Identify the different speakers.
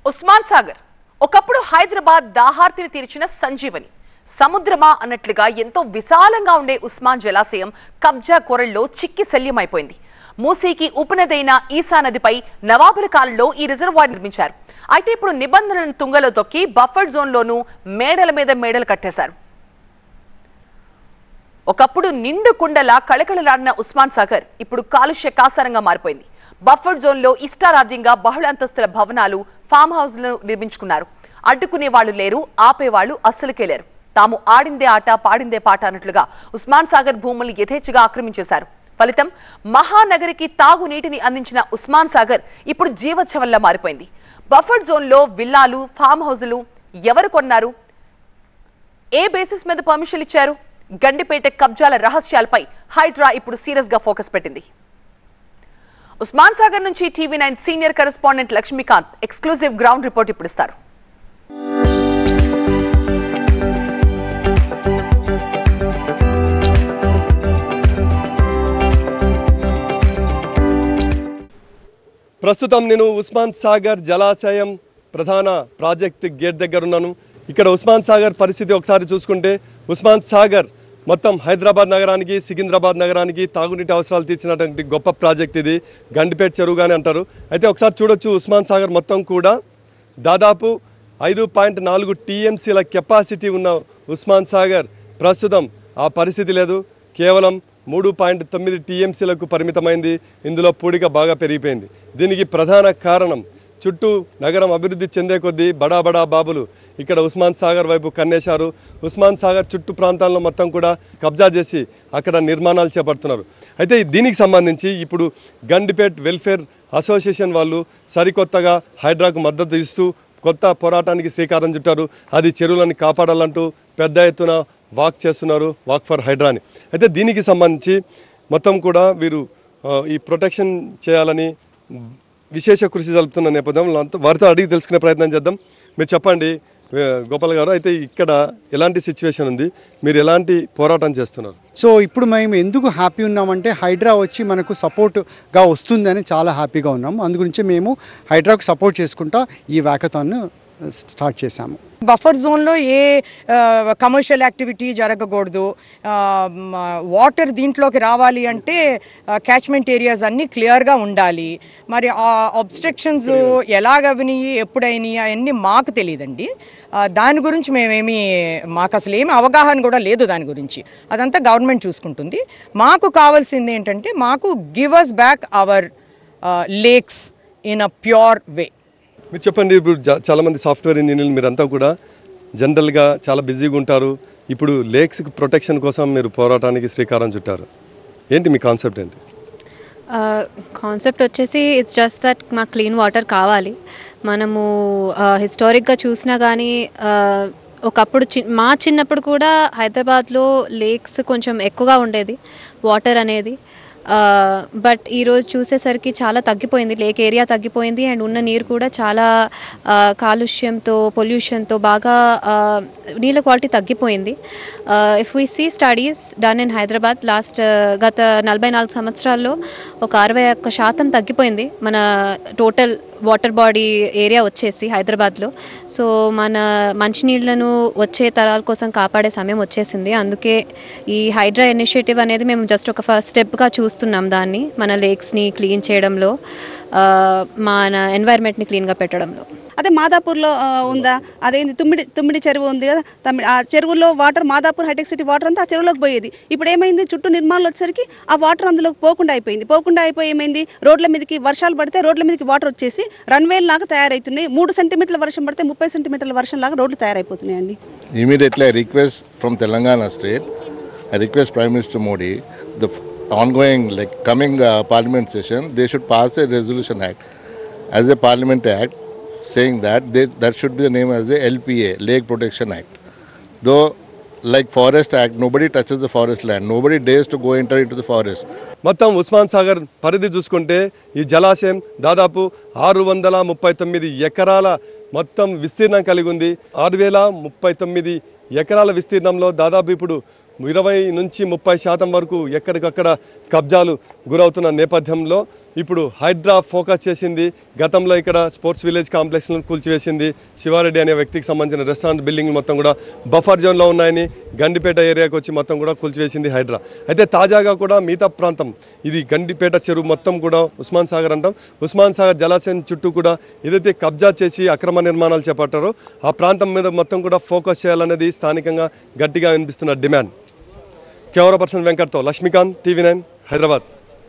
Speaker 1: ఉస్మాన్ సాగర్ ఒకప్పుడు హైదరాబాద్ దాహార్తిని తీర్చిన సంజీవని సముద్రమా అన్నట్లుగా ఎంతో విశాలంగా ఉండే ఉస్మాన్ జలాశయం కబ్జా కొరల్లో చిక్కి శల్యమైపోయింది. మూసీకి ఉపనదైన ఈసా నదిపై నవాబుల కాలంలో ఈ రిజర్వాయర్ నిర్మించారు. అయితే ఇప్పుడు నిబంధనలను తుంగలో తొక్కి బఫర్ జోన్లోనూ మేడల మీద మేడలు కట్టేశారు. ఒకప్పుడు నిండు కుండలా కళకళలాడిన ఉస్మాన్ సాగర్ ఇప్పుడు కాలుష్య కాసారంగా మారిపోయింది. బఫర్ జోన్లో ఇష్టారాజ్యంగా బహుళ అంతస్తుల భవనాలు, ఫామ్ హౌస్లను నిర్మించుకున్నారు. అడ్డుకునే వాళ్లు లేరు, ఆపేవాళ్లు అస్సలుకే లేరు. తాము ఆడిందే ఆట పాడిందే పాట అన్నట్లుగా ఉస్మాన్ సాగర్ భూములు యథేచ్ఛగా ఆక్రమించేశారు. ఫలితం మహానగరికి తాగునీటిని అందించిన ఉస్మాన్ సాగర్ ఇప్పుడు జీవోత్సవంలా మారిపోయింది. బఫర్ జోన్లో విల్లాలు, ఫామ్ హౌజులు ఎవరు కొన్నారు, ఏ బేసిస్ మీద పర్మిషన్ ఇచ్చారు? గండిపేట కబ్జాల రహస్యాలపై హైడ్రా ఇప్పుడు సీరియస్ గా ఫోకస్ పెట్టింది. ఉస్మాన్ సాగర్ నుంచి TV nine senior correspondent Lakshmikant exclusive ground report ఇప్పుడు ఇస్తారు.
Speaker 2: ప్రస్తుతం నేను ఉస్మాన్ సాగర్ జలాశయం ప్రధాన ప్రాజెక్ట్ గేట్ దగ్గర ఉన్నాను. ఇక్కడ ఉస్మాన్ సాగర్ పరిస్థితి ఒకసారి చూసుకుంటే, ఉస్మాన్ సాగర్ మొత్తం హైదరాబాద్ నగరానికి, సికింద్రాబాద్ నగరానికి తాగునీటి అవసరాలు తీర్చినటువంటి గొప్ప ప్రాజెక్ట్ ఇది. గండిపేట చెరువుగానే అంటారు. అయితే ఒకసారి చూడొచ్చు, ఉస్మాన్ సాగర్ మొత్తం కూడా దాదాపు 5.4 టీఎంసీల కెపాసిటీ ఉన్న ఉస్మాన్ సాగర్ ప్రస్తుతం ఆ పరిస్థితి లేదు. కేవలం 3.9 టీఎంసీలకు పరిమితమైంది. ఇందులో పూడిక బాగా పెరిగిపోయింది. దీనికి ప్రధాన కారణం, చుట్టూ నగరం అభివృద్ధి చెందే కొద్దీ బడా బడా బాబులు ఇక్కడ ఉస్మాన్ సాగర్ వైపు కన్నేశారు. ఉస్మాన్ సాగర్ చుట్టూ ప్రాంతాల్లో మొత్తం కూడా కబ్జా చేసి అక్కడ నిర్మాణాలు చేపడుతున్నారు. అయితే దీనికి సంబంధించి ఇప్పుడు గండిపేట్ వెల్ఫేర్ అసోసియేషన్ వాళ్ళు సరికొత్తగా హైడ్రాకు మద్దతు ఇస్తూ కొత్త పోరాటానికి శ్రీకారం చుట్టారు. అది చెరువులను కాపాడాలంటూ పెద్ద ఎత్తున వాక్ చేస్తున్నారు, వాక్ ఫర్ హైడ్రాని. అయితే దీనికి సంబంధించి మొత్తం కూడా వీరు ఈ ప్రొటెక్షన్ చేయాలని విశేష కృషి జరుపుతున్న నేపథ్యంలో వారితో అడిగి తెలుసుకునే ప్రయత్నం చేద్దాం. మీరు చెప్పండి గోపాల్ గారు, అయితే ఇక్కడ ఎలాంటి సిచ్యువేషన్ ఉంది, మీరు ఎలాంటి పోరాటం చేస్తున్నారు?
Speaker 3: సో ఇప్పుడు మేము ఎందుకు హ్యాపీ ఉన్నామంటే, హైడ్రా వచ్చి మనకు సపోర్ట్గా వస్తుందని చాలా హ్యాపీగా ఉన్నాము. అందుగురించి మేము హైడ్రాకు సపోర్ట్ చేసుకుంటా ఈ వ్యాకథాన్ను స్టార్ట్ చేశాము.
Speaker 4: బఫర్ జోన్లో ఏ కమర్షియల్ యాక్టివిటీ జరగకూడదు. వాటర్ దీంట్లోకి రావాలి అంటే క్యాచ్మెంట్ ఏరియాస్ అన్నీ క్లియర్గా ఉండాలి. మరి ఆ అబ్స్ట్రక్షన్స్ ఎలాగవినాయి, ఎప్పుడైనాయి అవన్నీ మాకు తెలియదండి. దాని గురించి మాకు అసలు ఏమి అవగాహన కూడా లేదు దాని గురించి. అదంతా గవర్నమెంట్ చూసుకుంటుంది. మాకు కావాల్సింది ఏంటంటే, మాకు give us back our lakes in a pure way.
Speaker 2: మీరు చెప్పండి, ఇప్పుడు చాలామంది సాఫ్ట్వేర్ ఇంజనీర్లు మీరంతా కూడా జనరల్గా చాలా బిజీగా ఉంటారు. ఇప్పుడు లేక్స్కి ప్రొటెక్షన్ కోసం మీరు పోరాటానికి శ్రీకారం చుట్టారు. ఏంటి మీ కాన్సెప్ట్ ఏంటి?
Speaker 5: కాన్సెప్ట్ వచ్చేసి ఇట్స్ జస్ట్ దట్ మాకు క్లీన్ వాటర్ కావాలి. మనము హిస్టారిక్గా చూసినా కానీ ఒకప్పుడు మా చిన్నప్పుడు కూడా హైదరాబాద్లో లేక్స్ కొంచెం ఎక్కువగా ఉండేది వాటర్ అనేది. బట్ ఈరోజు చూసేసరికి చాలా తగ్గిపోయింది, లేక్ ఏరియా తగ్గిపోయింది. అండ్ ఉన్న నీరు కూడా చాలా కాలుష్యంతో, పొల్యూషన్తో బాగా నీళ్ళ క్వాలిటీ తగ్గిపోయింది. If we see studies done in Hyderabad గత 44 సంవత్సరాల్లో ఒక 61% తగ్గిపోయింది మన టోటల్ వాటర్ బాడీ ఏరియా వచ్చేసి హైదరాబాద్లో. సో మన మంచినీళ్లను వచ్చే తరాల కోసం కాపాడే సమయం వచ్చేసింది. అందుకే ఈ హైడ్రా ఇనిషియేటివ్ అనేది మేము జస్ట్ ఒక ఫస్ట్ స్టెప్గా చూస్తున్నాం. దాన్ని మన లేక్స్ని క్లీన్ చేయడంలో, మన ఎన్వైర్న్మెంట్ని క్లీన్గా పెట్టడంలో.
Speaker 6: అదే మాదాపూర్లో ఉందా, అదేంది తుమ్మిడి చెరువు ఉంది కదా, ఆ చెరువులో water, Madhapur hitech city water అంతా ఆ చెరువులోకి పోయేది. ఇప్పుడు ఏమైంది, చుట్టూ నిర్మాణాలు వచ్చేసరికి ఆ వాటర్ అందులోకి పోకుండా అయిపోయి ఏమైంది, రోడ్ల మీదకి వర్షాలు పడితే రోడ్ల మీదకి వాటర్ వచ్చేసి రన్వేల్ లాగా తయారవుతున్నాయి. 3 సెంటీమీటర్ల వర్షం పడితే 30 సెంటీమీటర్ల వర్షం లాగా రోడ్లు తయారైపోతున్నాయండి.
Speaker 7: Immediately I request from Telangana state, I request Prime Minister Modi, the ongoing coming parliament session, they should pass a resolution act as a parliament act, saying that that should be the name as the LPA, Lake Protection Act. Though like Forest Act, nobody touches the forest land, nobody dares to go enter into the forest.
Speaker 2: మొత్తం ఉస్మాన్ సాగర్ పరిధి చూసుకుంటే ఈ జలాశయం దాదాపు 639 ఎకరాల మొత్తం విస్తీర్ణం కలిగి ఉంది. 6039 ఎకరాల విస్తీర్ణంలో దాదాపు ఇప్పుడు 20 నుంచి 30% వరకు ఎక్కడికక్కడ కబ్జాలు గురవుతున్న నేపథ్యంలో ఇప్పుడు హైడ్రా ఫోకస్ చేసింది. గతంలో ఇక్కడ స్పోర్ట్స్ విలేజ్ కాంప్లెక్స్లను కూల్చివేసింది. శివారెడ్డి అనే వ్యక్తికి సంబంధించిన రెస్టారెంట్ బిల్డింగ్ మొత్తం కూడా బఫర్ జోన్లో ఉన్నాయని గండిపేట ఏరియాకి వచ్చి మొత్తం కూడా కూల్చివేసింది హైడ్రా. అయితే తాజాగా కూడా మిగతా ప్రాంతం ఇది గండిపేట చెరువు మొత్తం కూడా ఉస్మాన్ సాగర్ అంటాం. ఉస్మాన్ సాగర్ జలాశయం చుట్టూ కూడా ఏదైతే కబ్జా చేసి అక్రమ నిర్మాణాలు చేపట్టారో ఆ ప్రాంతం మీద మొత్తం కూడా ఫోకస్ చేయాలనేది స్థానికంగా గట్టిగా వినిపిస్తున్న డిమాండ్. కెమెరా పర్సన్ వెంకట్తో లక్ష్మీకాంత్, TV9 హైదరాబాద్.